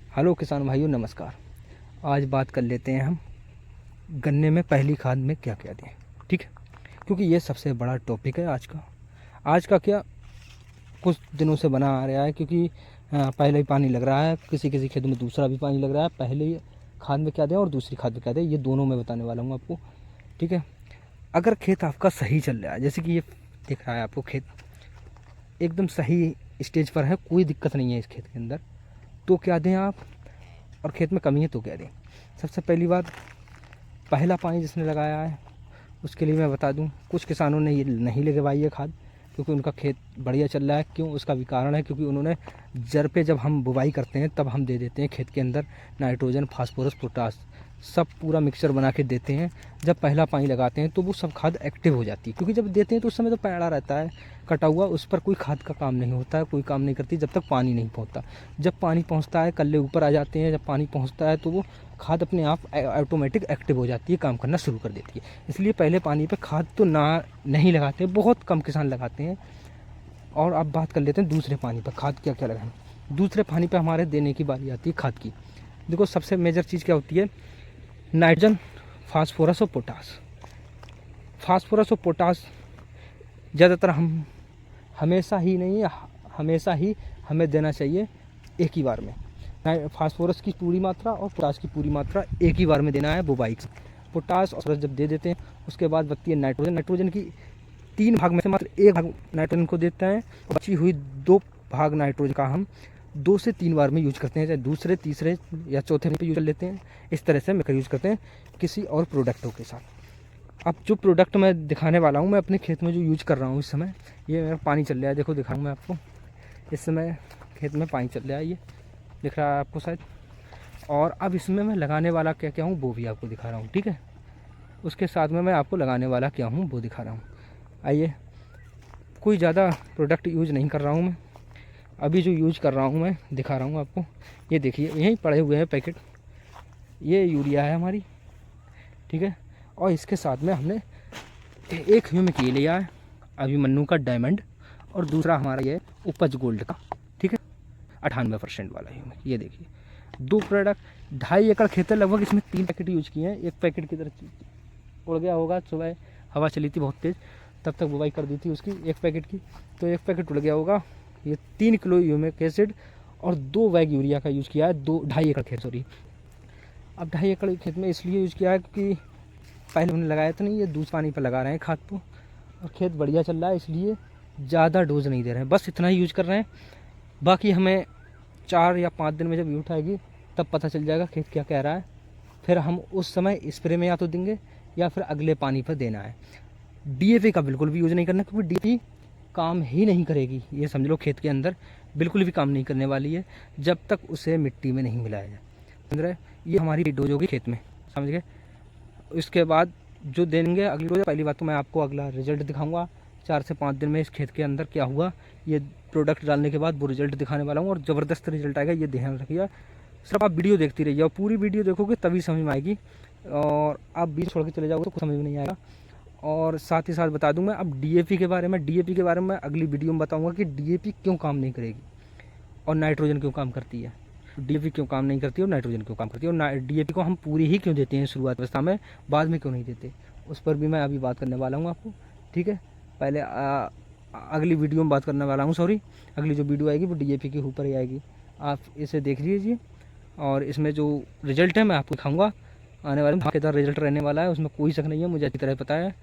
Hello किसान भाइयों, नमस्कार। आज बात कर लेते हैं हम गन्ने में पहली खाद में क्या क्या दें। ठीक है, क्योंकि ये सबसे बड़ा टॉपिक है आज का क्या कुछ दिनों से बना आ रहा है। क्योंकि पहले ही पानी लग रहा है, किसी किसी खेत में दूसरा भी पानी लग रहा है। पहले खाद में क्या दें और दूसरी खाद में क्या दें, ये दोनों मैं बताने वाला हूँ आपको। ठीक है, अगर खेत आपका सही चल रहा है, जैसे कि ये दिख रहा है आपको, खेत एकदम सही स्टेज पर है, कोई दिक्कत नहीं है इस खेत के अंदर, तो क्या दें आप। और खेत में कमी है तो क्या दें। सबसे पहली बात, पहला पानी जिसने लगाया है उसके लिए मैं बता दूं, कुछ किसानों ने ये नहीं लगवाई है खाद, क्योंकि उनका खेत बढ़िया चल रहा है। क्यों, उसका भी कारण है, क्योंकि उन्होंने जड़ पे जब हम बुवाई करते हैं तब हम दे देते हैं खेत के अंदर नाइट्रोजन, फास्फोरस, पोटास सब पूरा मिक्सचर बना के देते हैं। जब पहला पानी लगाते हैं तो वो सब खाद एक्टिव हो जाती है, क्योंकि जब देते हैं तो उस समय तो पैड़ा रहता है कटा हुआ, उस पर कोई खाद का काम नहीं होता है, कोई काम नहीं करती जब तक पानी नहीं पहुंचता। जब पानी पहुंचता है, कल्ले ऊपर आ जाते हैं, जब पानी पहुंचता है तो वो खाद अपने आप ऑटोमेटिक एक्टिव हो जाती है, काम करना शुरू कर देती है। इसलिए पहले पानी पे खाद तो नहीं लगाते, बहुत कम किसान लगाते हैं। और अब बात कर लेते हैं दूसरे पानी पर खाद क्या क्या लगाएं। दूसरे पानी पे हमारे देने की बारी आती है खाद की। देखो, सबसे मेजर चीज़ क्या होती है, नाइट्रोजन, फास्फोरस और पोटास। फास्फोरस और पोटास ज़्यादातर हम हमेशा ही हमें देना चाहिए एक ही बार में। फास्फोरस की पूरी मात्रा और पोटास की पूरी मात्रा एक ही बार में देना है बुवाई से। पोटास और जब दे देते हैं उसके बाद बचती है नाइट्रोजन। नाइट्रोजन की 3 भाग में से मात्र 1 भाग नाइट्रोजन को देते हैं, बची हुई 2 भाग नाइट्रोजन का हम 2 से 3 बार में यूज करते हैं, चाहे दूसरे, तीसरे या चौथे पे यूज कर लेते हैं। इस तरह से मिलकर यूज करते हैं किसी और प्रोडक्टों के साथ। अब जो प्रोडक्ट मैं दिखाने वाला हूँ, मैं अपने खेत में जो यूज कर रहा हूँ इस समय, ये मेरा पानी चल रहा है, देखो दिखाऊँ मैं आपको। इस समय खेत में पानी चल रहा है, ये दिख रहा है आपको शायद। और अब इसमें मैं लगाने वाला क्या क्या हूँ वो भी आपको दिखा रहा हूँ। ठीक है, उसके साथ में मैं आपको लगाने वाला क्या हूँ वो दिखा रहा हूँ। आइए, कोई ज़्यादा प्रोडक्ट यूज नहीं कर रहा हूँ मैं, अभी जो यूज कर रहा हूँ मैं दिखा रहा हूँ आपको। ये देखिए, यहीं पड़े हुए हैं पैकेट, ये यूरिया है हमारी। ठीक है, और इसके साथ में हमने एक ह्यूमिक ये लिया है अभिमन्यु का डायमंड, और दूसरा हमारा ये उपज गोल्ड का। ठीक है, 98% वाला ह्यूमिक। ये देखिए, 2 प्रोडक्ट, 2.5 एकड़ खेत है लगभग, इसमें 3 पैकेट यूज किए हैं। एक पैकेट की तरह उड़ गया होगा, सुबह हवा चली थी बहुत तेज़, तब तक बुवाई कर दी थी उसकी एक पैकेट की, तो एक पैकेट उड़ गया होगा। ये 3 किलो ह्यूमिक एसिड और 2 बैग यूरिया का यूज़ किया है, 2.5 एकड़ खेत, सॉरी। अब 2.5 एकड़ खेत में इसलिए यूज़ किया है क्योंकि पहले हमने लगाया तो नहीं, ये दूसरे पानी पर लगा रहे हैं खाद को, और खेत बढ़िया चल रहा है, इसलिए ज़्यादा डोज नहीं दे रहे हैं, बस इतना ही यूज कर रहे हैं। बाकी हमें 4 या 5 दिन में जब यूज आएगी तब पता चल जाएगा खेत क्या कह रहा है, फिर हम उस समय स्प्रे में या तो देंगे या फिर अगले पानी पर देना है। DAP का बिल्कुल भी यूज़ नहीं करना, क्योंकि DAP काम ही नहीं करेगी, ये समझ लो खेत के अंदर बिल्कुल भी काम नहीं करने वाली है जब तक उसे मिट्टी में नहीं मिलाया जाए। समझ रहे, ये हमारी डोज होगी खेत में, समझ गए। इसके बाद जो देंगे अगली डोज, पहली बात तो मैं आपको अगला रिजल्ट दिखाऊंगा 4 से 5 दिन में इस खेत के अंदर क्या हुआ, ये प्रोडक्ट डालने के बाद वो रिजल्ट दिखाने वाला हूँ, और ज़बरदस्त रिजल्ट आएगा, ये ध्यान रखिए। सिर्फ आप वीडियो देखती रहिए, और पूरी वीडियो देखोगे तभी समझ में आएगी, और आप बीच छोड़ के चले जाओगे तो कुछ समझ में नहीं आएगा। और साथ ही साथ बता दूं मैं अब DAP के बारे में, अगली वीडियो में बताऊंगा कि DAP क्यों काम नहीं करेगी और नाइट्रोजन क्यों काम करती है। DAP क्यों काम नहीं करती है और नाइट्रोजन क्यों काम करती है, और DAP को हम पूरी ही क्यों देते हैं शुरुआत अवस्था में, बाद में क्यों नहीं देते, उस पर भी मैं अभी बात करने वाला हूँ आपको। ठीक है, पहले अगली वीडियो में बात करने वाला हूँ, सॉरी, अगली जो वीडियो आएगी वो DAP के ऊपर ही आएगी, आप इसे देख लीजिए। और इसमें जो रिजल्ट है मैं आपको दिखाऊँगा आने वाले धमाकेदार रिजल्ट रहने वाला है, उसमें कोई शक नहीं है, मुझे अच्छी तरह पता है।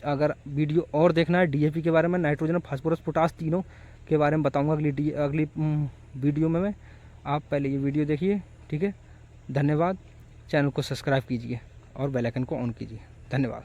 अगर वीडियो और देखना है DAP के बारे में, नाइट्रोजन, फास्फोरस, पोटास तीनों के बारे में बताऊंगा अगली वीडियो में मैं। आप पहले ये वीडियो देखिए। ठीक है, धन्यवाद। चैनल को सब्सक्राइब कीजिए और बेल आइकन को ऑन कीजिए। धन्यवाद।